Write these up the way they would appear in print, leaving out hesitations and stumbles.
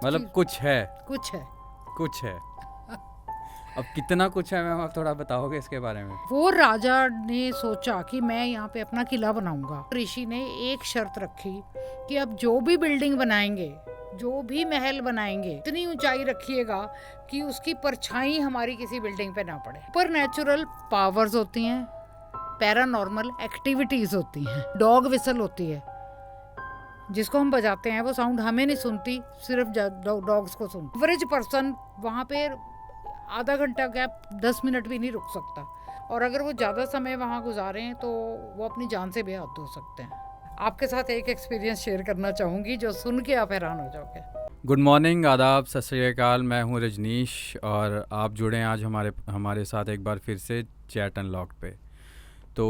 मतलब कुछ है। कुछ है। कुछ है। अब कितना कुछ है मैम, आप थोड़ा बताओगे इसके बारे में? वो राजा ने सोचा कि मैं यहाँ पे अपना किला बनाऊंगा। ऋषि ने एक शर्त रखी कि अब जो भी बिल्डिंग बनाएंगे, जो भी महल बनाएंगे, इतनी ऊंचाई रखिएगा कि उसकी परछाई हमारी किसी बिल्डिंग पे ना पड़े। सुपर नेचुरल पावर्स होती हैं, पैरानॉर्मल एक्टिविटीज होती हैं, डॉग विसल होती है जिसको हम बजाते हैं, वो साउंड हमें नहीं सुनती, सिर्फ डॉग्स को सुनती। एवरेज पर्सन वहाँ पे आधा घंटा क्या 10 मिनट भी नहीं रुक सकता, और अगर वो ज़्यादा समय वहाँ गुजारें तो वो अपनी जान से बेहद हो सकते हैं। आपके साथ एक एक्सपीरियंस शेयर करना चाहूँगी जो सुन के आप हैरान हो जाओगे। गुड मॉर्निंग, आदाब, सत श्री अकाल। मैं हूँ रजनीश और आप जुड़े हैं आज हमारे साथ एक बार फिर से चैट अनलॉक पे। तो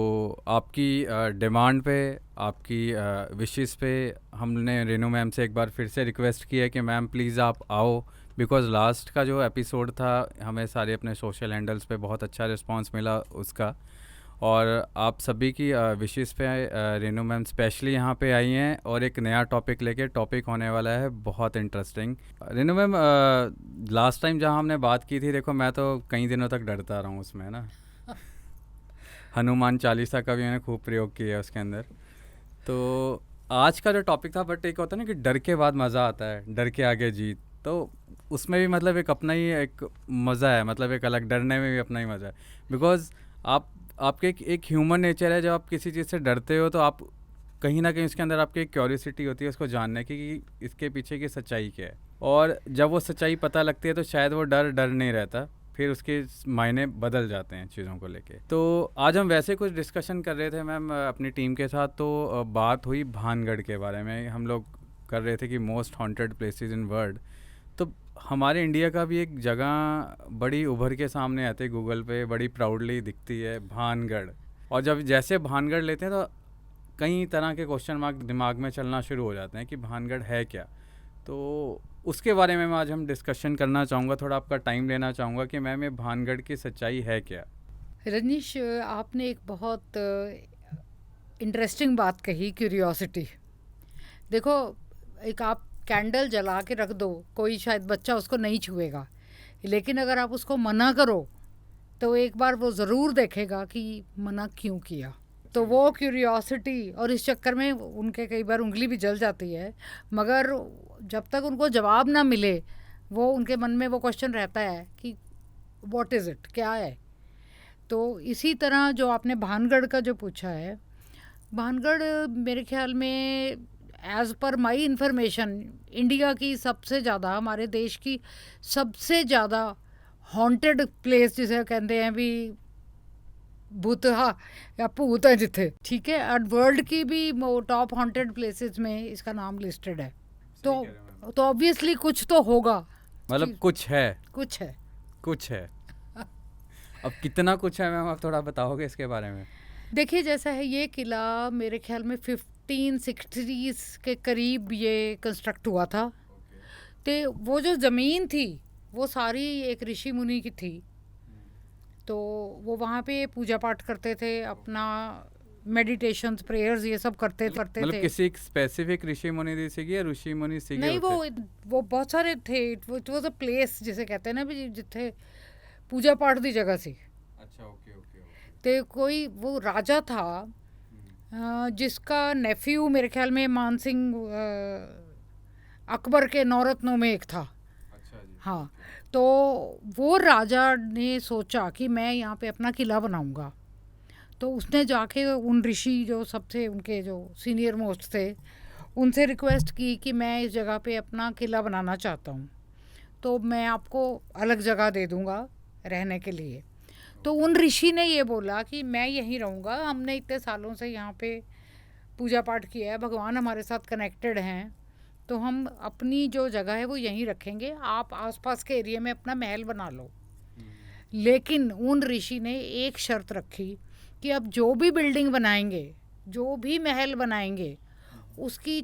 आपकी डिमांड पे, आपकी विशेस पे हमने रेनू मैम से एक बार फिर से रिक्वेस्ट की है कि मैम प्लीज़ आप आओ, बिकॉज़ लास्ट का जो एपिसोड था हमें सारे अपने सोशल हैंडल्स पे बहुत अच्छा रिस्पांस मिला उसका, और आप सभी की विशेस पे रेनू मैम स्पेशली यहाँ पे आई हैं और एक नया टॉपिक लेके, टॉपिक होने वाला है बहुत interesting. Renu ma'am, last time जहाँ हमने बात की थी, देखो मैं तो कई दिनों तक डरता रहा हूँ उसमें ना। हनुमान चालीसा का भी मैंने खूब प्रयोग किया है उसके अंदर। तो आज का जो टॉपिक था, बट एक होता है ना कि डर के बाद मज़ा आता है, डर के आगे जीत। तो उसमें भी मतलब एक अपना ही एक मज़ा है, मतलब एक अलग, डरने में भी अपना ही मज़ा है। बिकॉज आपके एक ह्यूमन नेचर है, जब आप किसी चीज़ से डरते हो तो आप कहीं ना कहीं उसके अंदर आपकी एक क्यूरियोसिटी होती है उसको जानने की कि इसके पीछे की सच्चाई क्या है। और जब वो सच्चाई पता लगती है तो शायद वो डर डर नहीं रहता, फिर उसके मायने बदल जाते हैं चीज़ों को लेके। तो आज हम वैसे कुछ डिस्कशन कर रहे थे मैम अपनी टीम के साथ। तो बात हुई भानगढ़ के बारे में, हम लोग कर रहे थे कि most haunted places in world. तो हमारे इंडिया का भी एक जगह बड़ी उभर के सामने आती है गूगल पे, बड़ी प्राउडली दिखती है, भानगढ़। और जब जैसे भानगढ़ लेते हैं तो कई तरह के क्वेश्चन मार्क दिमाग में चलना शुरू हो जाते हैं कि भानगढ़ है क्या। तो उसके बारे में आज हम डिस्कशन करना चाहूँगा, थोड़ा आपका टाइम लेना चाहूँगा कि मैम ये भानगढ़ की सच्चाई है क्या। रजनीश, आपने एक बहुत इंटरेस्टिंग बात कही, क्यूरियोसिटी। देखो, एक आप कैंडल जला के रख दो, कोई शायद बच्चा उसको नहीं छुएगा, लेकिन अगर आप उसको मना करो तो एक बार वो ज़रूर देखेगा कि मना क्यों किया। तो वो क्यूरियोसिटी, और इस चक्कर में उनके कई बार उंगली भी जल जाती है, मगर जब तक उनको जवाब ना मिले वो उनके मन में वो क्वेश्चन रहता है कि व्हाट इज़ इट, क्या है। तो इसी तरह जो आपने भानगढ़ का जो पूछा है, भानगढ़ मेरे ख्याल में as per my information India की सबसे ज़्यादा, हमारे देश की सबसे ज़्यादा हॉन्टेड प्लेस जिसे कहते हैं भी, भूतहा या भूत है जिथे, ठीक है, और वर्ल्ड की भी टॉप हॉन्टेड प्लेसेस में इसका नाम लिस्टेड है। तो ऑब्वियसली कुछ तो होगा, मतलब कुछ है। कुछ है। कुछ है। अब कितना कुछ है मैम, आप थोड़ा बताओगे इसके बारे में? देखिए, जैसा है ये किला मेरे ख्याल में 1560s के करीब ये कंस्ट्रक्ट हुआ था। तो वो जो ज़मीन थी वो सारी एक ऋषि मुनि की थी। तो वो वहाँ पे पूजा पाठ करते थे, अपना मेडिटेशंस, प्रेयर्स, ये सब करते थे। मतलब किसी एक स्पेसिफिक ऋषि मुनि सीगी या ऋषि मुनि सीगे? नहीं, वो बहुत सारे थे। इट वाज अ प्लेस जिसे कहते हैं ना भी, जिथे पूजा पाठ दी जगह सी। अच्छा, ओके ओके। तो कोई वो राजा था जिसका नेफ्यू मेरे ख्याल में मान सिंह अकबर के नौरत्नों में एक था। अच्छा जी। हाँ, तो वो राजा ने सोचा कि मैं यहाँ पे अपना किला बनाऊंगा। तो उसने जाके उन ऋषि जो सबसे उनके जो सीनियर मोस्ट थे उनसे रिक्वेस्ट की कि मैं इस जगह पे अपना किला बनाना चाहता हूँ, तो मैं आपको अलग जगह दे दूँगा रहने के लिए। तो उन ऋषि ने ये बोला कि मैं यहीं रहूँगा, हमने इतने सालों से यहाँ पे पूजा पाठ किया है, भगवान हमारे साथ कनेक्टेड हैं, तो हम अपनी जो जगह है वो यहीं रखेंगे, आप आसपास के एरिया में अपना महल बना लो। लेकिन उन ऋषि ने एक शर्त रखी कि अब जो भी बिल्डिंग बनाएंगे, जो भी महल बनाएंगे, उसकी,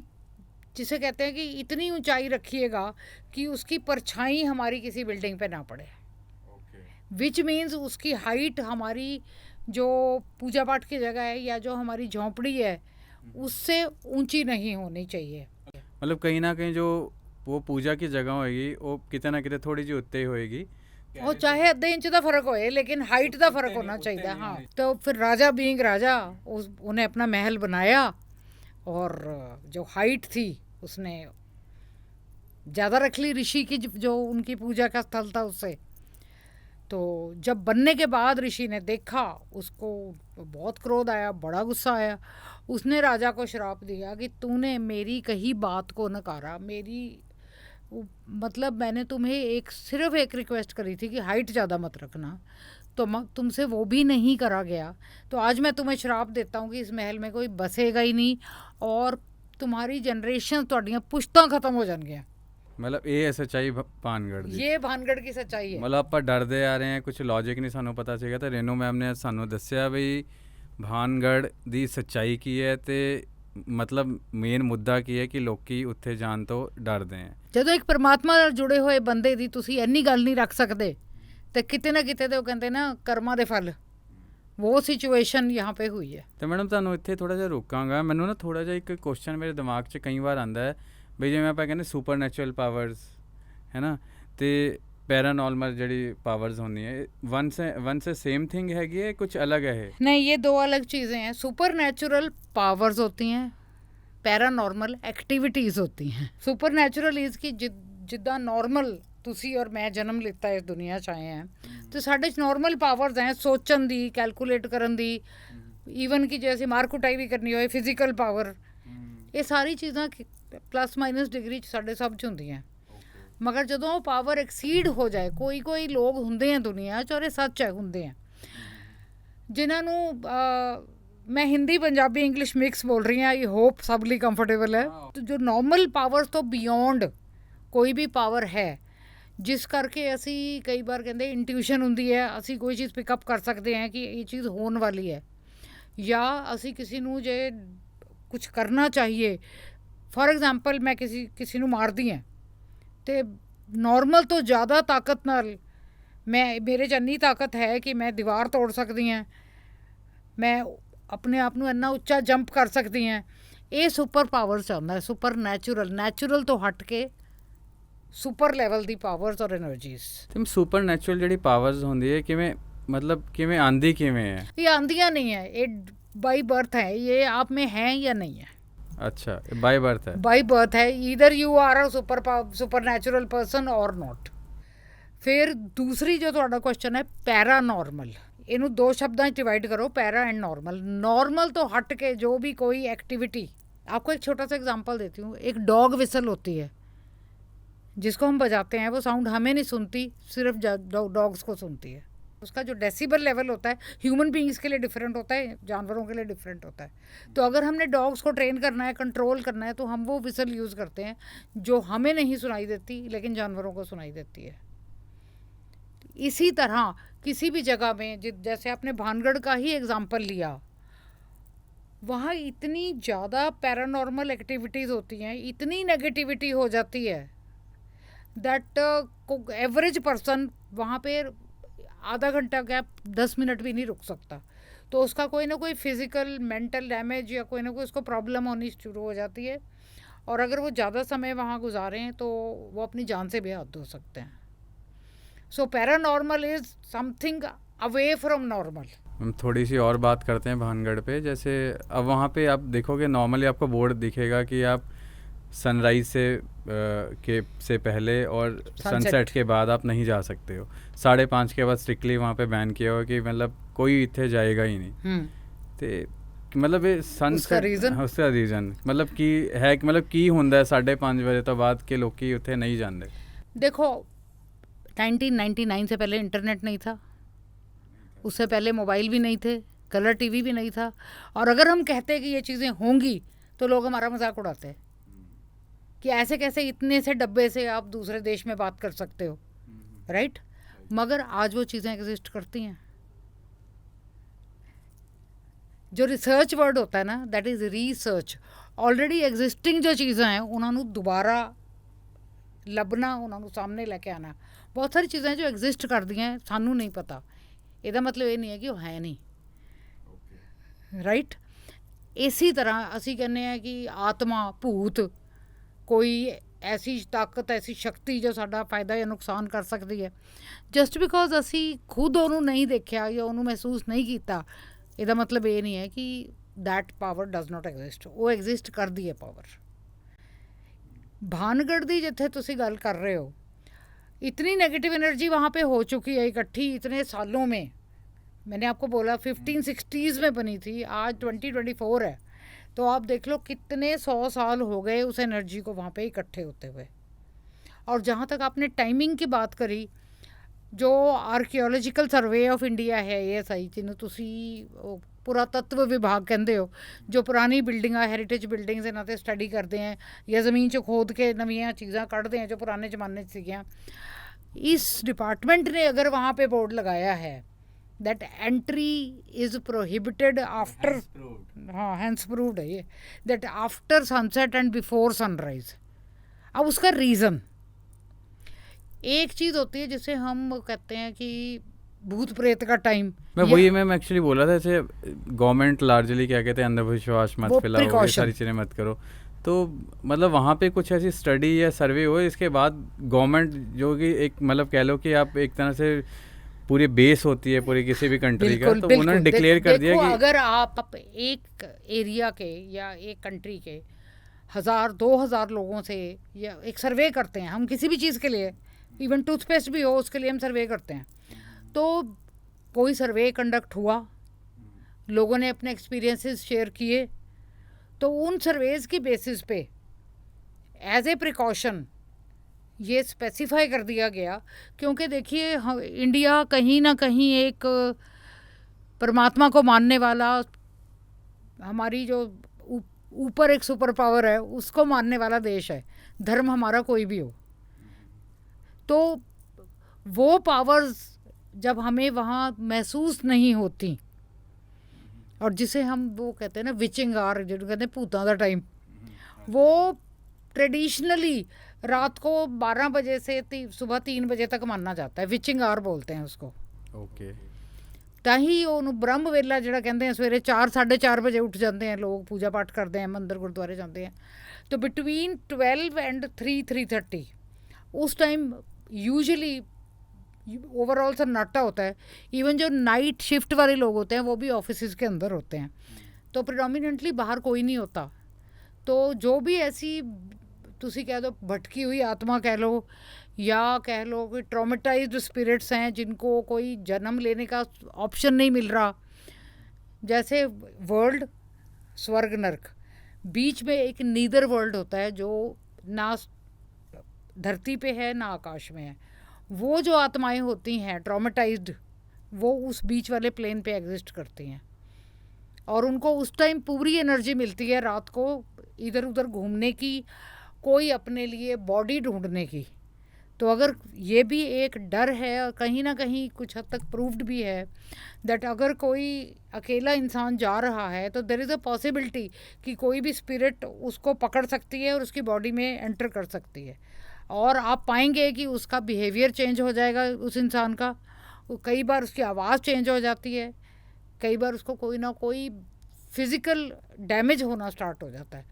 जिसे कहते हैं कि इतनी ऊंचाई रखिएगा कि उसकी परछाई हमारी किसी बिल्डिंग पे ना पड़े। विच मीन्स उसकी हाइट हमारी जो पूजा पाठ की जगह है या जो हमारी झोंपड़ी है उससे ऊंची नहीं होनी चाहिए। मतलब कहीं ना कहीं जो ਉਹ ਪੂਜਾ ਕੀ ਜਗ੍ਹਾ ਹੋਏਗੀ ਉਹ ਕਿਤੇ ਨਾ ਕਿਤੇ ਥੋੜੀ ਜਿਹੀ ਉੱਤੇ ਹੀ ਹੋਏਗੀ ਉਹ ਚਾਹੇ ਅੱਧੇ ਇੰਚ ਦਾ ਫਰਕ ਹੋਏ ਲੇਕਿन हाइट ਦਾ ਫਰਕ होना चाहिए हाँ। तो फिर राजा बीइंग राजा उन्हें अपना महल बनाया और जो हाइट थी उसने ज़्यादा रख ली ऋषि की जो उनकी पूजा का स्थल था उससे। तो जब बनने के बाद ऋषि ने देखा उसको बहुत क्रोध आया, बड़ा गुस्सा आया। उसने राजा को श्राप दिया कि तूने मेरी कही बात को नकारा, मेरी मतलब मैंने तुम्हें सिर्फ एक रिक्वेस्ट करी थी कि हाइट ज़्यादा मत रखना, तो तुमसे वो भी नहीं करा गया। तो आज मैं तुम्हें श्राप देता हूँ कि इस महल में कोई बसेगा ही नहीं और तुम्हारी जनरेशन ਤੁਹਾਡੀਆਂ ਪੁਸ਼ਤਾਂ ਖਤਮ ਹੋ ਜਾਣਗੀਆਂ। ਮਤਲਬ ਇਹ ਹੈ ਸੱਚਾਈ ਭਾਨਗੜ ਦੀ। ਇਹ ਭਾਨਗੜ ਦੀ ਸੱਚਾਈ ਹੈ। ਮਤਲਬ ਆਪਾਂ ਡਰਦੇ ਆ ਰਹੇ ਹਾਂ, ਕੁਝ ਲੌਜਿਕ ਨਹੀਂ ਸਾਨੂੰ ਪਤਾ ਸੀਗਾ, ਤਾਂ ਰੇਨੂ ਮੈਮ ਨੇ ਸਾਨੂੰ ਦੱਸਿਆ ਵੀ ਭਾਨਗੜ ਦੀ ਸੱਚਾਈ ਕੀ ਹੈ ਤੇ ਮਤਲਬ ਮੇਨ ਮੁੱਦਾ ਕੀ ਹੈ ਕਿ ਲੋਕੀ ਉੱਥੇ ਜਾਣ ਤੋਂ ਡਰਦੇ ਆ। ਜਦੋਂ ਇੱਕ ਪਰਮਾਤਮਾ ਨਾਲ ਜੁੜੇ ਹੋਏ ਬੰਦੇ ਦੀ ਤੁਸੀਂ ਇੰਨੀ ਗੱਲ ਨਹੀਂ ਰੱਖ ਸਕਦੇ ਤੇ ਕਿਤੇ ਨਾ ਕਿਤੇ ਤੇ ਉਹ ਕਹਿੰਦੇ ਨਾ ਕਰਮਾਂ ਦੇ ਫਲ, ਉਹ ਸਿਚੁਏਸ਼ਨ यहाँ पे हुई है। ਤੇ ਮੈਡਮ ਤੁਹਾਨੂੰ ਇੱਥੇ ਥੋੜਾ ਜਿਹਾ ਰੋਕਾਂਗਾ। ਮੈਨੂੰ ਨਾ ਥੋੜਾ ਜਿਹਾ ਇੱਕ ਕੁਐਸਚਨ ਮੇਰੇ ਦਿਮਾਗ 'ਚ ਕਈ ਵਾਰ ਆਉਂਦਾ ਹੈ ਵੀ ਜਿਵੇਂ ਆਪਾਂ ਕਹਿੰਦੇ ਸੁਪਰ ਨੈਚੁਰਲ ਪਾਵਰਸ ਹੈ ਨਾ ਤੇ ਪੈਰਾਨੋਰਮਲ ਜਿਹੜੀ ਪਾਵਰਸ ਹੁੰਦੀਆਂ वन से सेम थिंग हैगी है, कुछ अलग है? नहीं, ये दो अलग चीज़ें हैं। सुपर नेचुरल पावर्स होती हैं, पैरानॉर्मल एक्टिविटीज़ होती हैं। सुपर नेचुरल इज़ की जिद्दां नॉर्मल ਤੁਸੀਂ ਔਰ ਮੈਂ ਜਨਮ ਲਿੱਤਾ ਇਸ ਦੁਨੀਆ 'ਚ ਆਏ ਹਾਂ ਤੇ ਸਾਡੇ 'ਚ ਨੋਰਮਲ ਪਾਵਰਸ ਹੈ ਸੋਚਣ ਦੀ, ਕੈਲਕੂਲੇਟ ਕਰਨ ਦੀ, ਈਵਨ ਕਿ ਜੇ ਅਸੀਂ ਮਾਰ ਕੁਟਾਈ ਵੀ ਕਰਨੀ ਹੋਏ ਫਿਜ਼ੀਕਲ ਪਾਵਰ, ਇਹ ਸਾਰੀ ਚੀਜ਼ਾਂ ਪਲੱਸ ਮਾਈਨਸ ਡਿਗਰੀ 'ਚ ਸਾਡੇ ਸਭ 'ਚ ਹੁੰਦੀਆਂ। ਮਗਰ ਜਦੋਂ ਉਹ ਪਾਵਰ ਐਕਸੀਡ ਹੋ ਜਾਏ, ਕੋਈ ਲੋਕ ਹੁੰਦੇ ਆ ਦੁਨੀਆ 'ਚ ਔਰ ਇਹ ਸੱਚ ਹੈ ਹੁੰਦੇ ਆ ਜਿਨ੍ਹਾਂ ਨੂੰ मैं हिंदी पंजाबी इंग्लिश मिक्स बोल रही हूँ, आई होप सब ਲਈ कंफर्टेबल है। तो जो नॉर्मल पावर्स ਤੋਂ ਬਿਯੋਂਡ ਕੋਈ ਵੀ ਪਾਵਰ ਹੈ ਜਿਸ ਕਰਕੇ ਅਸੀਂ ਕਈ ਵਾਰ ਕਹਿੰਦੇ ਇੰਟਿਊਸ਼ਨ ਹੁੰਦੀ ਹੈ, ਅਸੀਂ ਕੋਈ ਚੀਜ਼ ਪਿਕਅਪ ਕਰ ਸਕਦੇ ਹਾਂ ਕਿ ਇਹ ਚੀਜ਼ ਹੋਣ ਵਾਲੀ ਹੈ, ਜਾਂ ਅਸੀਂ ਕਿਸੇ ਨੂੰ ਜੇ ਕੁਝ ਕਰਨਾ ਚਾਹੀਏ, ਫॉर एग्जांपल ਮੈਂ ਕਿਸੇ ਨੂੰ ਮਾਰਦੀ ਹਾਂ ਤੇ ਨੋਰਮਲ ਤੋਂ ਜ਼ਿਆਦਾ ਤਾਕਤ ਨਾਲ ਮੇਰੇ 'ਚ ਇੰਨੀ ਤਾਕਤ ਹੈ ਕਿ ਮੈਂ ਦੀਵਾਰ ਤੋੜ ਸਕਦੀ ਹਾਂ, ਮੈਂ ਆਪਣੇ ਆਪ ਨੂੰ ਇੰਨਾ ਉੱਚਾ ਜੰਪ ਕਰ ਸਕਦੀ ਹਾਂ। ਇਹ ਸੁਪਰ ਪਾਵਰਸ ਆਉਂਦਾ, ਸੁਪਰ ਨੈਚੁਰਲ ਤੋਂ ਹਟ ਕੇ ਸੁਪਰ ਲੈਵਲ ਦੀ ਪਾਵਰਸ ਔਰ એનર્ਜੀਜ਼। ਤੇ ਸੁਪਰ ਨੈਚੁਰਲ ਜਿਹੜੀ ਪਾਵਰਸ ਹੁੰਦੀ ਹੈ ਕਿਵੇਂ, ਮਤਲਬ ਕਿਵੇਂ ਆਂਦੀ ਕਿਵੇਂ ਹੈ? ਇਹ ਆਂਦੀਆਂ ਨਹੀਂ ਹੈ, ਇਹ ਬਾਈ ਬਰਥ ਹੈ, ਇਹ ਆਪ में है या नहीं है। अच्छा, बाय बर्थ है? बाय बर्थ है, either you are a super natural person और नॉट। फिर दूसरी जो ਤੁਹਾਡਾ क्वेश्चन है पैरानॉर्मल, ਇਹਨੂੰ ਦੋ शब्दों में डिवाइड करो, पैरा एंड नॉर्मल। नॉर्मल तो हट के जो भी कोई एक्टिविटी, आपको एक छोटा सा एग्जांपल देती हूँ। एक डॉग विसल होती है जिसको हम बजाते हैं, वो साउंड हमें नहीं सुनती, सिर्फ डॉग्स को सुनती है। उसका जो डेसिबल लेवल होता है ह्यूमन बीइंग्स के लिए डिफरेंट होता है, जानवरों के लिए डिफरेंट होता है। तो अगर हमने डॉग्स को ट्रेन करना है, कंट्रोल करना है, तो हम वो विसल यूज़ करते हैं जो हमें नहीं सुनाई देती लेकिन जानवरों को सुनाई देती है। इसी तरह किसी भी जगह में, जैसे आपने भानगढ़ का ही एग्जाम्पल लिया, वहाँ इतनी ज़्यादा पैरानॉर्मल एक्टिविटीज़ होती हैं, इतनी नेगेटिविटी हो जाती है दैट एवरेज पर्सन वहाँ पे आधा घंटा क्या 10 मिनट भी नहीं रुक सकता। तो उसका कोई ना कोई फिज़िकल मेंटल डैमेज या कोई ना कोई उसको प्रॉब्लम होनी शुरू हो जाती है, और अगर वो ज़्यादा समय वहाँ गुजारें तो वो अपनी जान से बेहद हो सकते हैं। So paranormal is something away from normal. हम थोड़ी सी और बात करते हैं भानगढ़ पे। जैसे अब वहाँ पे आप देखोगे नॉर्मली आपको बोर्ड दिखेगा कि आप सनराइज से पहले और सनसेट के बाद आप नहीं जा सकते हो। 5:30 के बाद स्ट्रिक्टली वहाँ पे बैन किया हुआ कि मतलब कोई इतने जाएगा ही नहीं। तो मतलब ये उसका रीज़न मतलब कि है, मतलब की ਹੁੰਦਾ है 5:30 बजे तो बाद के लोग की उत्थे नहीं जाते। देखो 1999 से पहले इंटरनेट नहीं था, उससे पहले मोबाइल भी नहीं थे, कलर टीवी भी नहीं था, और अगर हम कहते कि ये चीज़ें होंगी तो लोग हमारा मजाक उड़ाते हैं कि ऐसे कैसे इतने से डब्बे से आप दूसरे देश में बात कर सकते हो, राइट? मगर आज वो चीज़ें एग्जिस्ट करती हैं। जो रिसर्च वर्ड होता है ना, that is research. Already existing जो चीज़ें हैं उन्होंने दोबारा ਲੱਭਣਾ, ਉਹਨਾਂ ਨੂੰ ਸਾਹਮਣੇ ਲੈ ਕੇ ਆਣਾ। ਬਹੁਤ ਸਾਰੀ ਚੀਜ਼ਾਂ ਜੋ ਐਗਜ਼ਿਸਟ ਕਰਦੀਆਂ ਸਾਨੂੰ ਨਹੀਂ ਪਤਾ, ਇਹਦਾ ਮਤਲਬ ਇਹ ਨਹੀਂ ਹੈ ਕਿ ਉਹ ਹੈ ਨਹੀਂ, ਰਾਈਟ? ਇਸੇ ਤਰ੍ਹਾਂ ਅਸੀਂ ਕਹਿੰਦੇ ਹਾਂ ਕਿ ਆਤਮਾ, ਭੂਤ, ਕੋਈ ਐਸੀ ਤਾਕਤ, ਐਸੀ ਸ਼ਕਤੀ ਜੋ ਸਾਡਾ ਫਾਇਦਾ ਜਾਂ ਨੁਕਸਾਨ ਕਰ ਸਕਦੀ ਹੈ, ਜਸਟ ਬਿਕੋਜ਼ ਅਸੀਂ ਖੁਦ ਉਹਨੂੰ ਨਹੀਂ ਦੇਖਿਆ ਜਾਂ ਉਹਨੂੰ ਮਹਿਸੂਸ ਨਹੀਂ ਕੀਤਾ, ਇਹਦਾ ਮਤਲਬ ਇਹ ਨਹੀਂ ਹੈ ਕਿ that power does not exist. वो एग्जिस्ट करती है पावर। भानगढ़ ਦੀ ਜਿੱਥੇ ਤੁਸੀਂ ਗੱਲ कर रहे हो, इतनी नेगेटिव एनर्जी वहाँ पे हो चुकी है इकट्ठी इतने सालों में। मैंने आपको बोला 1560s में बनी थी, आज 2024 है, तो आप देख लो कितने 100 साल हो गए उस एनर्जी को वहाँ पे इकट्ठे होते हुए। और जहाँ तक आपने टाइमिंग की बात करी, जो आर्कियोलॉजिकल सर्वे ऑफ इंडिया है ASI, जिन्होंने तुसी पुरातत्व विभाग कहते हो, जो पुरानी बिल्डिंगा हैरीटेज बिल्डिंग्स इन्हों पर स्टडी करते हैं या ज़मीन चो खोद के नवीं चीज़ां कढ़ते हैं जो पुराने ज़माने सीगियां, इस डिपार्टमेंट ने अगर वहाँ पे बोर्ड लगाया है that entry is prohibited after, हाँ हैंस प्रूव्ड है ये, that after sunset and before sunrise. अब उसका रीज़न, एक चीज़ होती है जिसे हम कहते हैं कि भूत प्रेत का टाइम, मैं वही मैं एक्चुअली बोला था, जैसे गवर्नमेंट लार्जली क्या कहते हैं अंधविश्वास मत फैलाओ, ये सारी चीज़ें मत करो, तो मतलब वहाँ पे कुछ ऐसी स्टडी या सर्वे हो, इसके बाद गवर्नमेंट जो कि एक मतलब कह लो कि आप एक तरह से पूरी बेस होती है पूरी किसी भी कंट्री का, तो उन्होंने डिक्लेयर कर दिया कि अगर आप एक एरिया के या एक कंट्री के 1000-2000 लोगों से या एक सर्वे करते हैं हम किसी भी चीज़ के लिए, इवन टूथपेस्ट भी हो उसके लिए हम सर्वे करते हैं, तो कोई सर्वे कंडक्ट हुआ, लोगों ने अपने एक्सपीरियंसेस शेयर किए, तो उन सर्वेज़ की बेसिस पे एज ए प्रिकॉशन ये स्पेसिफाई कर दिया गया, क्योंकि देखिए इंडिया कहीं ना कहीं एक परमात्मा को मानने वाला, हमारी जो ऊपर एक सुपर पावर है उसको मानने वाला देश है, धर्म हमारा कोई भी हो, तो वो पावर्स जब हमें वहाँ महसूस नहीं होती, और जिसे हम वो कहते हैं ना विचिंग आर, जो कहते हैं भूतों का टाइम, वो ट्रेडिशनली रात को 12 बजे से सुबह 3 बजे तक माना जाता है, विचिंग आर बोलते हैं उसको। ओके ताही ਉਹਨੂੰ ब्रह्म वेला ਜਿਹੜਾ ਕਹਿੰਦੇ हैं, सवेरे 4-4:30 बजे उठ जाते हैं लोग, पूजा पाठ करते हैं, मंदिर गुरुद्वारे जाते हैं, तो बिटवीन 12 एंड 3-3:30 उस टाइम यूजुअली ओवरऑल सन्नाटा होता है। इवन जो नाइट शिफ्ट वाले लोग होते हैं वो भी ऑफिस के अंदर होते हैं, तो प्रिडोमिनेंटली बाहर कोई नहीं होता, तो जो भी ऐसी तुसी कह दो भटकी हुई आत्मा कह लो, या कह लो कि ट्रॉमेटाइज्ड स्पिरिट्स हैं जिनको कोई जन्म लेने का ऑप्शन नहीं मिल रहा, जैसे वर्ल्ड स्वर्ग नरक, बीच में एक नीदर वर्ल्ड होता है जो ना धरती पे है ना आकाश में है, वो जो आत्माएं होती हैं ट्रॉमेटाइज्ड, वो उस बीच वाले प्लेन पे एग्जिस्ट करती हैं, और उनको उस टाइम पूरी एनर्जी मिलती है रात को इधर उधर घूमने की, कोई अपने लिए बॉडी ढूंढने की। तो अगर ये भी एक डर है और कहीं ना कहीं कुछ हद तक प्रूव्ड भी है दैट अगर कोई अकेला इंसान जा रहा है तो देयर इज़ अ पॉसिबिलिटी कि कोई भी स्पिरिट उसको पकड़ सकती है और उसकी बॉडी में एंटर कर सकती है, और आप पाएंगे कि उसका बिहेवियर चेंज हो जाएगा उस इंसान का, कई बार उसकी आवाज़ चेंज हो जाती है, कई बार उसको कोई ना कोई फिज़िकल डैमेज होना स्टार्ट हो जाता है।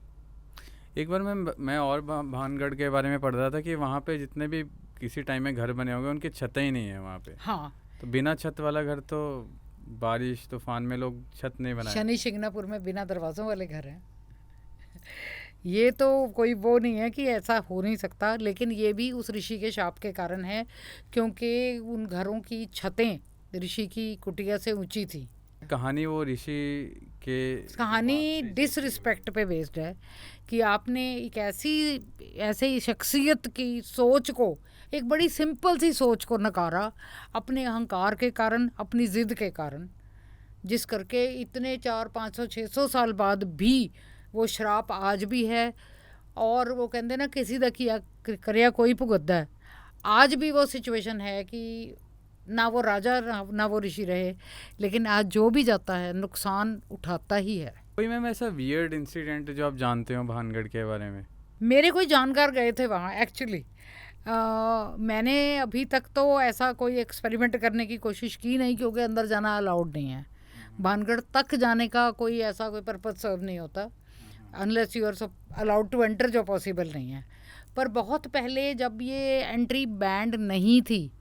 एक बार मैं और भानगढ़ के बारे में पढ़ रहा था कि वहाँ पे जितने भी किसी टाइम में घर बने होंगे उनकी छतें ही नहीं है वहाँ पे। हाँ, तो बिना छत वाला घर, तो बारिश तूफान में लोग छत नहीं बनाए। शनि शिंगणापुर में बिना दरवाज़ों वाले घर हैं। ये तो कोई वो नहीं है कि ऐसा हो नहीं सकता, लेकिन ये भी उस ऋषि के शाप के कारण है, क्योंकि उन घरों की छतें ऋषि की कुटिया से ऊंची थी। कहानी वो ऋषि के कहानी डिसरिस्पेक्ट पे बेस्ड है कि आपने एक ऐसी शख्सियत की सोच को, एक बड़ी सिंपल सी सोच को नकारा अपने अहंकार के कारण, अपनी ज़िद के कारण, जिस करके इतने 400-500-600 साल बाद भी वो श्राप आज भी है। और वो कहते ना किसी दा किया करिया कोई भुगतदा है, आज भी वो सिचुएशन है कि ना वो राजा ना वो ऋषि रहे, लेकिन आज जो भी जाता है नुकसान उठाता ही है। कोई मैम ऐसा वियर्ड इंसिडेंट जो आप जानते हो भानगढ़ के बारे में? मेरे कोई जानकार गए थे वहाँ एक्चुअली, मैंने अभी तक तो ऐसा कोई एक्सपेरिमेंट करने की कोशिश की नहीं, क्योंकि अंदर जाना अलाउड नहीं है, भानगढ़ तक जाने का कोई ऐसा कोई पर्पस सर्व नहीं होता unless you are allowed to enter, जो पॉसिबल नहीं है। पर बहुत पहले जब ये एंट्री बैंड नहीं थी,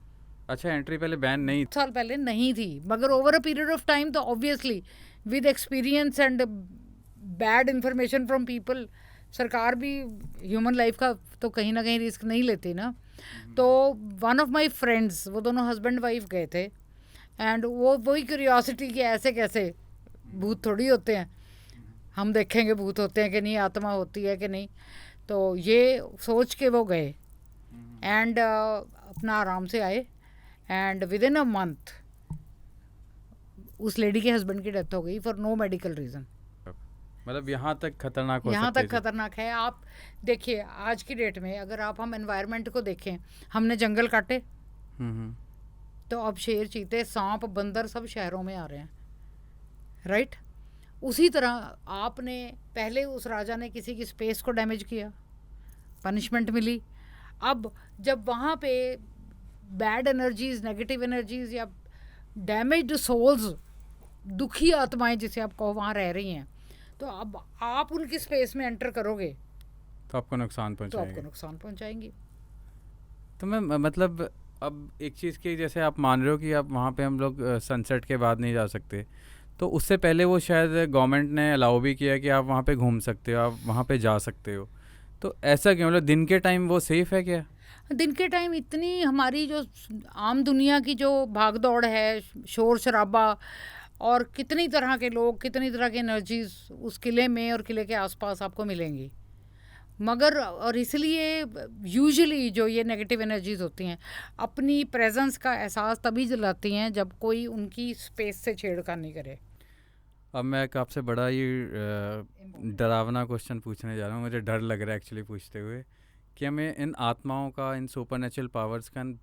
अच्छा, एंट्री पहले बैन नहीं। साल पहले नहीं थी, मगर over a period of time तो obviously with experience and bad information from people, सरकार भी ह्यूमन लाइफ का तो कहीं ना कहीं रिस्क नहीं लेती ना। तो वन ऑफ माय फ्रेंड्स, वो दोनों हस्बैंड वाइफ गए थे, एंड वो वही क्यूरियोसिटी कि ऐसे कैसे, भूत थोड़ी होते हैं, हम देखेंगे भूत होते हैं कि नहीं, आत्मा होती है कि नहीं। तो ये सोच के वो गए एंड अपना आराम से आए, and with in a month उस लेडी के हस्बैंड की डेथ हो गई फॉर नो मेडिकल रीज़न। मतलब यहाँ तक खतरनाक हो यहाँ सकती है तक खतरनाक है। आप देखिए आज की डेट में अगर आप हम एनवायरनमेंट को देखें, हमने जंगल काटे, हम्म। तो अब शेर, चीते, सांप, बंदर सब शहरों में आ रहे हैं, राइट। उसी तरह आपने पहले उस राजा ने किसी की स्पेस को डैमेज किया, पनिशमेंट मिली। अब जब वहाँ पे बैड एनर्जीज, नेगेटिव एनर्जीज या डैमेज्ड सोल्स, दुखी आत्माएं जिसे आप कहो, वहाँ रह रही हैं, तो अब आप उनकी स्पेस में एंटर करोगे तो आपको नुकसान तो आपको पहुँचाएंगे। नुकसान पहुंचाएंगी। तो मैं मतलब अब एक चीज़ की, जैसे आप मान रहे हो कि आप वहाँ पे हम लोग सनसेट के बाद नहीं जा सकते, तो उससे पहले वो शायद गवर्नमेंट ने अलाउ भी किया कि आप वहाँ पे घूम सकते हो, आप वहाँ पे जा सकते हो। तो ऐसा क्यों, मतलब दिन के टाइम वो सेफ़ है क्या? दिन के टाइम इतनी हमारी जो आम दुनिया की जो भाग दौड़ है, शोर शराबा, और कितनी तरह के लोग, कितनी तरह की एनर्जीज उस किले में और किले के आसपास आपको मिलेंगी। मगर और इसलिए यूजुअली जो ये नेगेटिव एनर्जीज होती हैं, अपनी प्रेजेंस का एहसास तभी दिलाती हैं जब कोई उनकी स्पेस से छेड़खानी करे। अब मैं एक आपसे बड़ा ये डरावना क्वेश्चन पूछने जा रहा हूँ, मुझे डर लग रहा है एक्चुअली पूछते हुए, कि हमें इन आत्माओं का, इन सुपरनेचुरल पावर्स का, इन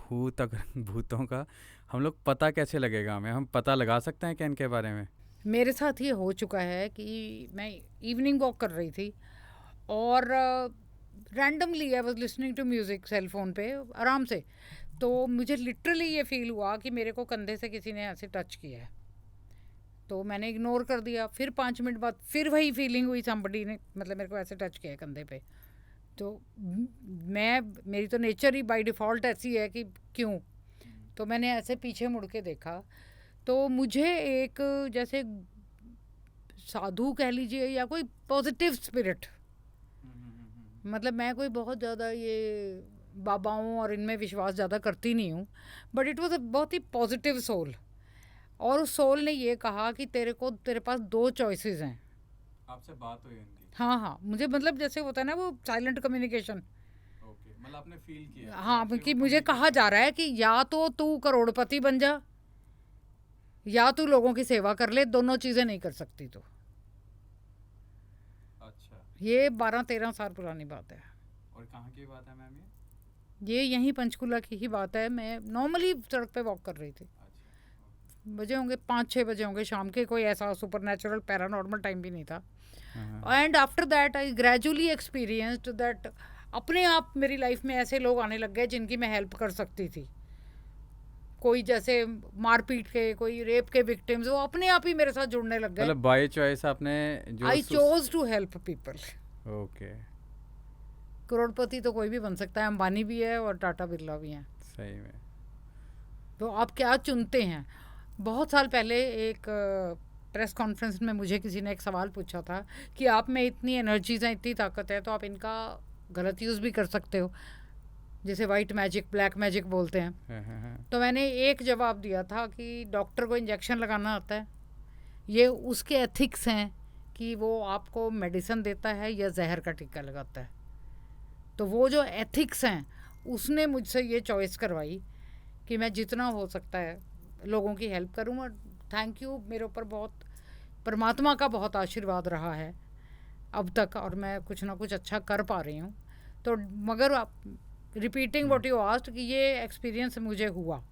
भूतों का हम लोग पता कैसे लगेगा? हम पता लगा सकते हैं क्या इनके बारे में? मेरे साथ ये हो चुका है कि मैं इवनिंग वॉक कर रही थी और randomly I was listening to music cell phone पे आराम से, तो मुझे लिटरली ये फील हुआ कि मेरे को कंधे से किसी ने ऐसे टच किया है। तो मैंने इग्नोर कर दिया। फिर 5 मिनट बाद फिर वही फीलिंग हुई, समबडी ने मतलब मेरे को ऐसे टच किया है कंधे पे। तो मैं, मेरी तो नेचर ही बाय डिफ़ॉल्ट ऐसी है कि क्यों, तो मैंने ऐसे पीछे मुड़ के देखा, तो मुझे एक जैसे साधु कह लीजिए या कोई पॉजिटिव स्पिरिट, मतलब मैं कोई बहुत ज़्यादा ये बाबाओं और इनमें विश्वास ज़्यादा करती नहीं हूँ, बट इट वॉज अ बहुत ही पॉजिटिव सोल। और उस सोल ने ये कहा कि तेरे पास 2 चॉइसेस हैं। आपसे बात हुई उनकी? हाँ हाँ, मुझे मतलब जैसे होता है ना वो साइलेंट कम्युनिकेशन। ओके, मतलब आपने फील किया कि हाँ, आपसे कि वो मुझे कहा जा रहा है कि या तो तू करोड़पति बन जा या तू लोगों की सेवा कर ले, दोनों चीज़ें नहीं कर सकती तो। अच्छा, ये 12-13 साल पुरानी बात है। और कहाँ की बात है मैम ये? ये यहीं पंचकूला की ही बात है। मैं नॉर्मली सड़क पे वॉक कर रही थी, अच्छा, बजे होंगे 5-6 बजे होंगे शाम के, कोई ऐसा सुपर नेचुरल पैरानॉर्मल टाइम भी नहीं था। हाँ। And after that I gradually experienced that अपने आप मेरी लाइफ में ऐसे लोग आने लग गए जिनकी मैं हेल्प कर सकती थी। कोई जैसे मारपीट के, कोई रेप के विक्टिम्स, वो अपने आप ही मेरे साथ जुड़ने लग गए। मतलब बाय चॉइस आपने जो I chose to help people. Okay, करोड़पति तो कोई भी बन सकता है, अंबानी भी है और टाटा बिरला भी हैं। सही में। तो आप क्या चुनते हैं? बहुत साल पहले एक प्रेस कॉन्फ्रेंस में मुझे किसी ने एक सवाल पूछा था कि आप में इतनी एनर्जीज हैं, इतनी ताकत है, तो आप इनका गलत यूज़ भी कर सकते हो, जैसे वाइट मैजिक, ब्लैक मैजिक बोलते हैं। हाँ। तो मैंने एक जवाब दिया था कि डॉक्टर को इंजेक्शन लगाना आता है, ये उसके एथिक्स हैं कि वो आपको मेडिसिन देता है या जहर का टीका लगाता है। तो वो जो एथिक्स हैं उसने मुझसे ये चॉइस करवाई कि मैं जितना हो सकता है लोगों की हेल्प करूँ। और थैंक यू, मेरे ऊपर बहुत परमात्मा का बहुत आशीर्वाद रहा है अब तक, और मैं कुछ ना कुछ अच्छा कर पा रही हूँ। तो मगर आप रिपीटिंग व्हाट यू आस्क्ड कि ये एक्सपीरियंस मुझे हुआ।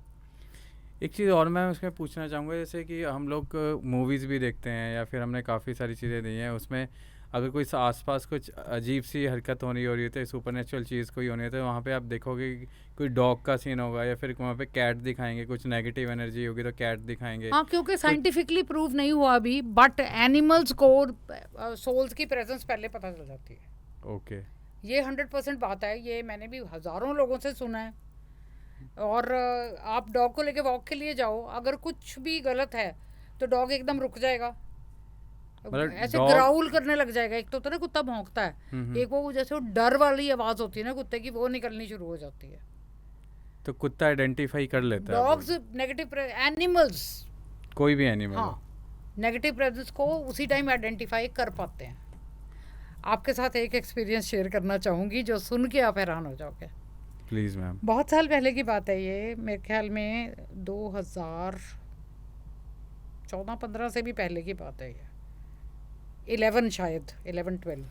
एक चीज़ और मैं उसमें पूछना चाहूँगा, जैसे कि हम लोग मूवीज़ भी देखते हैं या फिर हमने काफ़ी सारी चीज़ें दी हैं, उसमें अगर कोई आसपास कुछ अजीब सी हरकत हो रही होती है, सुपरनेचुरल चीज़ कोई होनी है, तो वहाँ पे आप देखोगे कि कोई डॉग का सीन होगा या फिर वहाँ पे कैट दिखाएंगे, कुछ नेगेटिव एनर्जी होगी तो कैट दिखाएंगे। हाँ, क्योंकि साइंटिफिकली प्रूव नहीं हुआ अभी, बट एनिमल्स को सोल्स की प्रेजेंस पहले पता चल जाती है। ओके। ये 100% बात है, ये मैंने भी हज़ारों लोगों से सुना है। और आप डॉग को लेके वॉक के लिए जाओ, अगर कुछ भी गलत है तो डॉग एकदम रुक जाएगा, मतलब ऐसे डॉग। ग्राउल करने लग जाएगा। एक तो होता है ना कुत्ता भौंकता है, एक वो जैसे वो डर वाली आवाज़ होती है ना कुत्ते की, वो निकलनी शुरू हो जाती है। तो कुत्ता आइडेंटिफाई कर लेता है डॉग्स नेगेटिव एनिमल्स, कोई भी एनिमल हाँ, हो। नेगेटिव प्रेजेंस को उसी टाइम आइडेंटिफाई कर पाते हैं। आपके साथ एक एक्सपीरियंस शेयर करना चाहूँगी जो सुन के आप हैरान हो जाओगे। Please ma'am. बहुत साल पहले की बात है ये, मेरे ख्याल में 2014-15 से भी पहले की बात है ये, 11 शायद 11-12।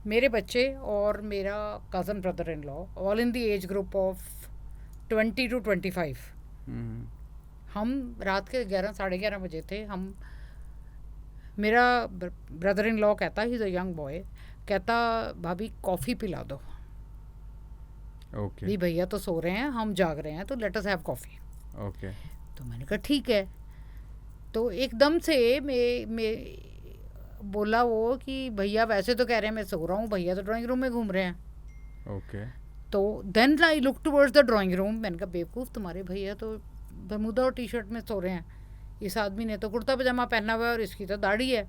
मेरे बच्चे और मेरा cousin brother in law all in the age group of 20 to 25। हम रात के 11-11:30 बजे थे। हम, मेरा ब्रदर इन लॉ कहता, he is a young boy, कहता भाभी कॉफ़ी पिला दो। ओके भी भैया तो सो रहे हैं, हम जाग रहे हैं, तो let us have coffee. Okay. तो मैंने कहा ठीक है। तो एकदम से मैं बोला वो कि भैया वैसे तो कह रहे हैं मैं सो रहा हूँ, भैया तो ड्राइंग रूम में घूम रहे हैं। ओके। तो then I look towards the drawing room. मैंने कहा बेवकूफ़, तुम्हारे भैया तो बरमूदा और टी शर्ट में सो रहे हैं, इस आदमी ने तो कुर्ता पजामा पहना हुआ है और इसकी तो दाढ़ी है।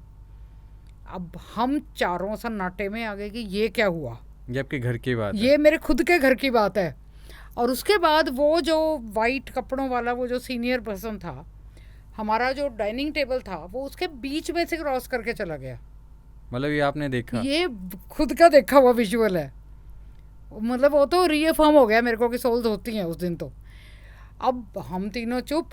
अब हम चारों सन्नाटे में आ गए कि ये क्या हुआ, ये आपके घर की बात है? ये मेरे खुद के घर की बात है। और उसके बाद वो जो वाइट कपड़ों वाला वो जो सीनियर पर्सन था, हमारा जो डाइनिंग टेबल था वो उसके बीच में से क्रॉस करके चला गया। मतलब ये आपने देखा? ये खुद का देखा हुआ विजुअल है। मतलब वो तो रीअफर्म हो गया मेरे को कि सोल्स होती हैं उस दिन। तो अब हम तीनों चुप,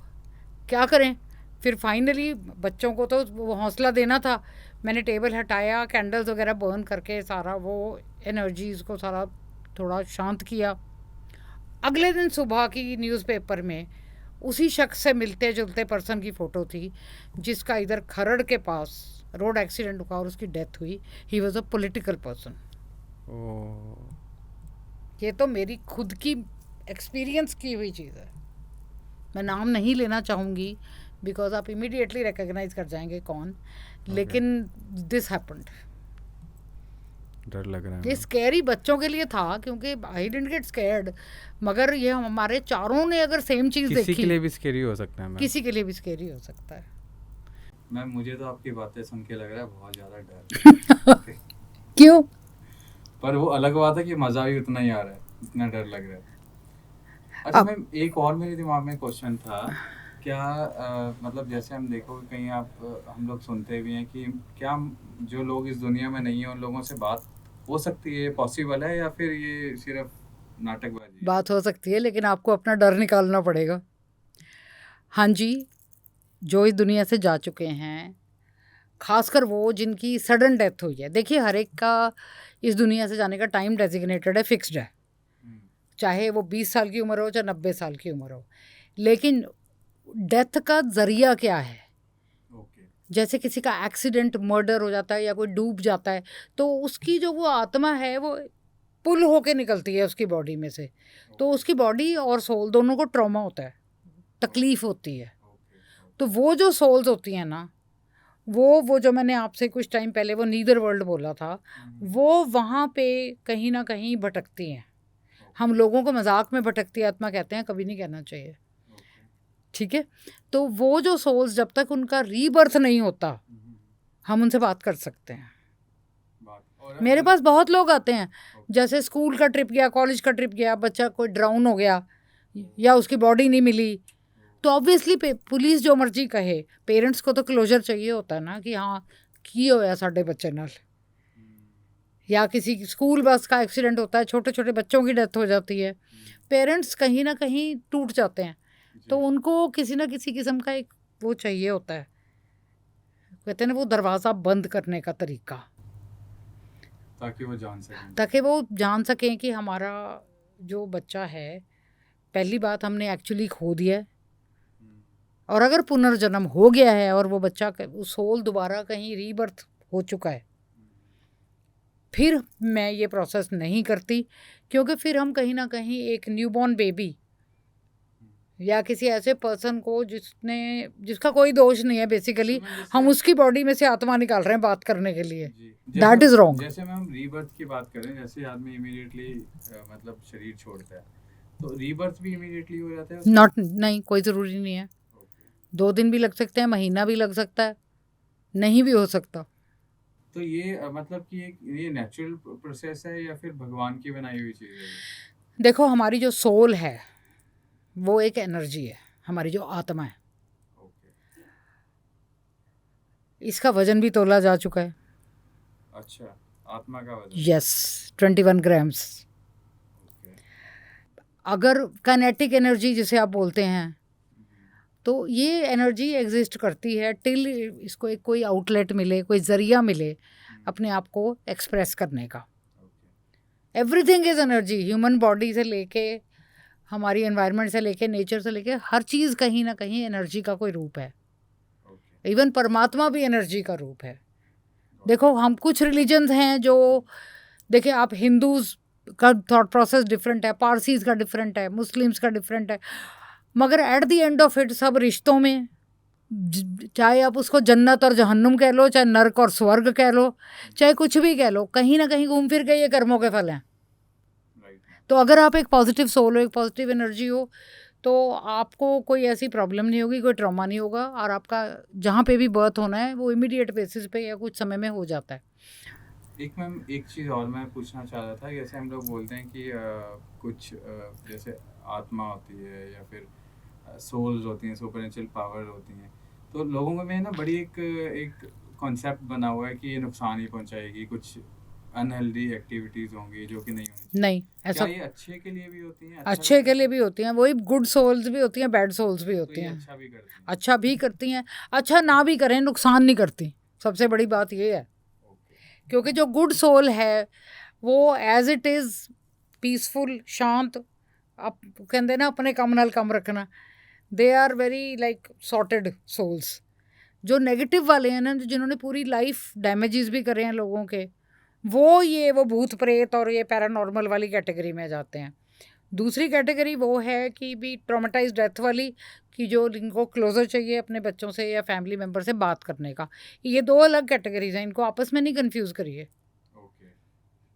क्या करें। फिर फाइनली बच्चों को तो वो हौसला देना था, मैंने टेबल हटाया, कैंडल्स वगैरह बर्न करके सारा वो एनर्जीज़ को सारा थोड़ा शांत किया। अगले दिन सुबह की न्यूज़पेपर में उसी शख्स से मिलते जुलते पर्सन की फ़ोटो थी जिसका इधर खरड़ के पास रोड एक्सीडेंट हुआ और उसकी डेथ हुई। He was a political person. ओ। ये तो मेरी खुद की एक्सपीरियंस की हुई चीज़ है। मैं नाम नहीं लेना चाहूँगी बिकॉज आप इमीडिएटली रिकग्नाइज कर जाएंगे कौन, लेकिन दिस हैपेंड। डर लग रहा है ये मैम। स्कैरी बच्चों के लिए था क्योंकि आई डिडंट गेट स्कैर्ड, मगर ये हमारे चारों ने अगर सेम चीज़ किसी देखी, के लिए भी स्केरी हो सकता है मैम। किसी के लिए भी स्कैरी हो सकता है। मैम मुझे तो आपकी बातें सुन के लग रहा है बहुत ज़्यादा डर। क्यों? पर वो अलग बात है कि मज़ा भी उतना ही आ रहा है जितना डर लग रहा है। अच्छा अब मैम, एक और मेरे दिमाग में क्वेश्चन था, क्या मतलब जैसे हम देखो कहीं आप हम लोग सुनते भी हैं कि क्या जो लोग इस दुनिया में नहीं है उन लोगों से बात हो सकती है, पॉसिबल है, या फिर ये सिर्फ नाटकबाजी है? बात हो सकती है लेकिन आपको अपना डर निकालना पड़ेगा। हाँ जी, जो इस दुनिया से जा चुके हैं, खासकर वो जिनकी सडन डेथ हुई है। देखिए हर एक का इस दुनिया से जाने का टाइम डेजिग्नेटेड है, फिक्स्ड है, चाहे वो 20 साल की उम्र हो चाहे 90 साल की उम्र हो। लेकिन डेथ का जरिया क्या है? जैसे किसी का एक्सीडेंट, मर्डर हो जाता है या कोई डूब जाता है, तो उसकी जो वो आत्मा है वो पुल होके निकलती है उसकी बॉडी में से। तो उसकी बॉडी और सोल दोनों को ट्रॉमा होता है, तकलीफ होती है। तो वो जो सोल्स होती हैं ना, वो जो मैंने आपसे कुछ टाइम पहले वो नीदर वर्ल्ड बोला था, वो वहाँ पे कहीं ना कहीं भटकती हैं। हम लोगों को मजाक में भटकती आत्मा कहते हैं, कभी नहीं कहना चाहिए, ठीक है। तो वो जो सोल्स जब तक उनका रीबर्थ नहीं होता, हम उनसे बात कर सकते हैं। मेरे पास बहुत लोग आते हैं, जैसे स्कूल का ट्रिप गया, कॉलेज का ट्रिप गया, बच्चा कोई ड्राउन हो गया या उसकी बॉडी नहीं मिली, तो ऑब्वियसली पुलिस जो मर्जी कहे, पेरेंट्स को तो क्लोजर चाहिए होता है ना कि हाँ की होया साढ़े बच्चे नाल। या किसी स्कूल बस का एक्सीडेंट होता है, छोटे छोटे बच्चों की डेथ हो जाती है, पेरेंट्स कहीं ना कहीं टूट जाते हैं, तो उनको किसी ना किसी किस्म का एक वो चाहिए होता है, कहते हैं ना वो दरवाज़ा बंद करने का तरीका, ताकि वो जान सकें। ताकि वो जान सकें कि हमारा जो बच्चा है, पहली बात हमने एक्चुअली खो दिया है, और अगर पुनर्जन्म हो गया है और वो बच्चा उस सोल दोबारा कहीं रीबर्थ हो चुका है, फिर मैं ये प्रोसेस नहीं करती, क्योंकि फिर हम कहीं ना कहीं एक न्यूबॉर्न बेबी या किसी ऐसे पर्सन को जिसका कोई दोष नहीं है बेसिकली, हम उसकी बॉडी में से आत्मा निकाल रहे हैं बात करने के लिए, दैट इज रॉन्ग। जैसे हम रीबर्थ की बात करें, जैसे आदमी इमीडिएटली मतलब शरीर छोड़ता है, तो रीबर्थ भी इमीडिएटली हो जाता है उसमें? नॉट, नहीं, कोई ज़रूरी नहीं है। 2 दिन भी लग सकते हैं, महीना भी लग सकता है, नहीं भी हो सकता। तो ये मतलब कि ये नेचुरल प्रोसेस है या फिर भगवान की बनाई हुई चीज़ है? देखो, हमारी जो सोल है वो एक एनर्जी है, हमारी जो आत्मा है, इसका वजन भी तोला जा चुका है। अच्छा, आत्मा का वजन? Yes, 21 grams. अगर काइनेटिक एनर्जी जिसे आप बोलते हैं, तो ये एनर्जी एग्जिस्ट करती है टिल इसको एक कोई आउटलेट मिले, कोई ज़रिया मिले अपने आप को एक्सप्रेस करने का। Everything is energy, human body से लेके हमारी एनवायरनमेंट से लेके नेचर से लेके हर चीज़ कहीं ना कहीं एनर्जी का कोई रूप है। इवन परमात्मा भी एनर्जी का रूप है। देखो, हम कुछ रिलीजन्स हैं जो, देखिए आप, हिंदूज़ का थॉट प्रोसेस डिफरेंट है, पारसीज़ का डिफरेंट है, मुस्लिम्स का डिफरेंट है, मगर at the end of it सब रिश्तों में, चाहे आप उसको जन्नत और जहन्नुम कह लो, चाहे नर्क और स्वर्ग कह लो, चाहे कुछ भी कह लो, कहीं ना कहीं घूम फिर के ये कर्मों के फल हैं। तो अगर आप एक पॉजिटिव सोल हो, एक पॉजिटिव एनर्जी हो, तो आपको कोई ऐसी प्रॉब्लम नहीं होगी, कोई ट्रॉमा नहीं होगा, और आपका जहाँ पे भी बर्थ होना है वो इमीडिएट बेसिस पे या कुछ समय में हो जाता है। एक मैम, एक चीज़ और मैं पूछना चाह रहा था, जैसे हम लोग बोलते हैं कि कुछ जैसे आत्मा होती है या फिर सोल्स होती हैं, सुपरनेचुरल पावर होती हैं, तो लोगों में ना बड़ी एक कॉन्सेप्ट बना हुआ है कि ये नुकसान ही पहुंचाएगी, कुछ अनहेल्दी एक्टिविटीज होंगी जो कि नहीं होनी चाहिए। नहीं, ऐसा क्या ये अच्छे के लिए भी होती हैं? अच्छे के लिए भी होती हैं, वही गुड सोल्स भी होती हैं, बैड सोल्स भी तो होती ये हैं। अच्छा भी करती हैं? अच्छा भी करती हैं, अच्छा ना भी करें नुकसान नहीं करती, सबसे बड़ी बात ये है। क्योंकि जो गुड सोल है वो एज इट इज़ पीसफुल, शांत, आप कहते ना अपने कम नाल कम रखना, they are very like sorted souls. जो नेगेटिव वाले हैं ना, जिन्होंने पूरी लाइफ डैमेजेस भी करे हैं लोगों के, वो भूत प्रेत और ये पैरानॉर्मल वाली कैटेगरी में जाते हैं। दूसरी कैटेगरी वो है कि भी ट्रॉमेटाइज डेथ वाली, कि जो इनको क्लोजर चाहिए अपने बच्चों से या फैमिली मेम्बर से बात करने का। ये 2 अलग कैटेगरीज हैं, इनको आपस में नहीं कंफ्यूज करिए।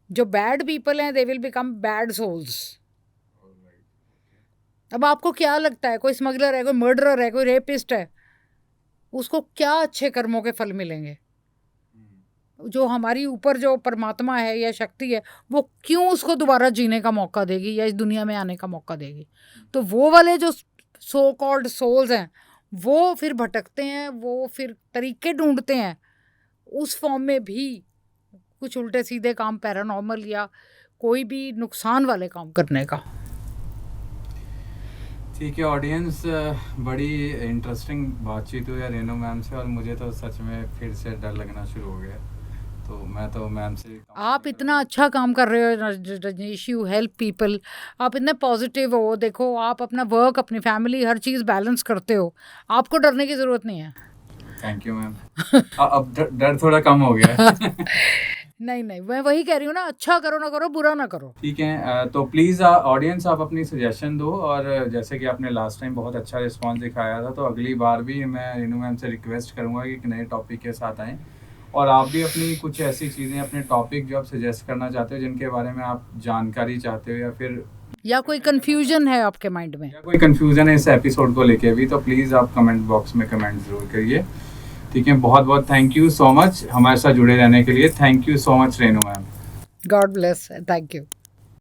जो बैड पीपल हैं, they will become bad souls. अब आपको क्या लगता है, कोई स्मगलर है, कोई मर्डरर है, कोई रेपिस्ट है, उसको क्या अच्छे कर्मों के फल मिलेंगे? जो हमारी ऊपर जो परमात्मा है या शक्ति है, वो क्यों उसको दोबारा जीने का मौका देगी या इस दुनिया में आने का मौका देगी? तो वो वाले जो सो कॉल्ड सोल्स हैं, वो फिर भटकते हैं, वो फिर तरीके ढूंढते हैं उस फॉर्म में भी कुछ उल्टे सीधे काम, पैरानॉर्मल या कोई भी नुकसान वाले काम करने का। ठीक है ऑडियंस, बड़ी इंटरेस्टिंग बातचीत हुई है रेनू मैम से, और मुझे तो सच में फिर से डर लगना शुरू हो गया। तो मैं तो मैम से, आप इतना अच्छा काम कर रहे हो रजनीश, यू हेल्प पीपल, आप इतने पॉजिटिव हो, देखो आप अपना वर्क, अपनी फैमिली, हर चीज़ बैलेंस करते हो, आपको डरने की ज़रूरत नहीं है। Thank you ma'am. अब डर थोड़ा कम हो गया है। नहीं, मैं वही कह रही हूँ ना, अच्छा करो ना करो, बुरा ना करो। ठीक है, तो प्लीज़ ऑडियंस आप अपनी सजेशन दो, और जैसे कि आपने लास्ट टाइम बहुत अच्छा रिस्पांस दिखाया था, तो अगली बार भी मैं रेनू मैम से रिक्वेस्ट करूँगा कि एक नए टॉपिक के साथ आएँ, और आप भी अपनी कुछ ऐसी चीज़ें, अपने टॉपिक जो आप सजेस्ट करना चाहते हो, जिनके बारे में आप जानकारी चाहते हो, या फिर या कोई कंफ्यूजन है आपके माइंड में, या कोई कंफ्यूजन है इस एपिसोड को लेके भी, तो प्लीज़ आप कमेंट बॉक्स में कमेंट ज़रूर करिए। ठीक है, बहुत बहुत थैंक यू सो मच हमारे साथ जुड़े रहने के लिए। Thank you so much Renu ma'am. God bless, thank you.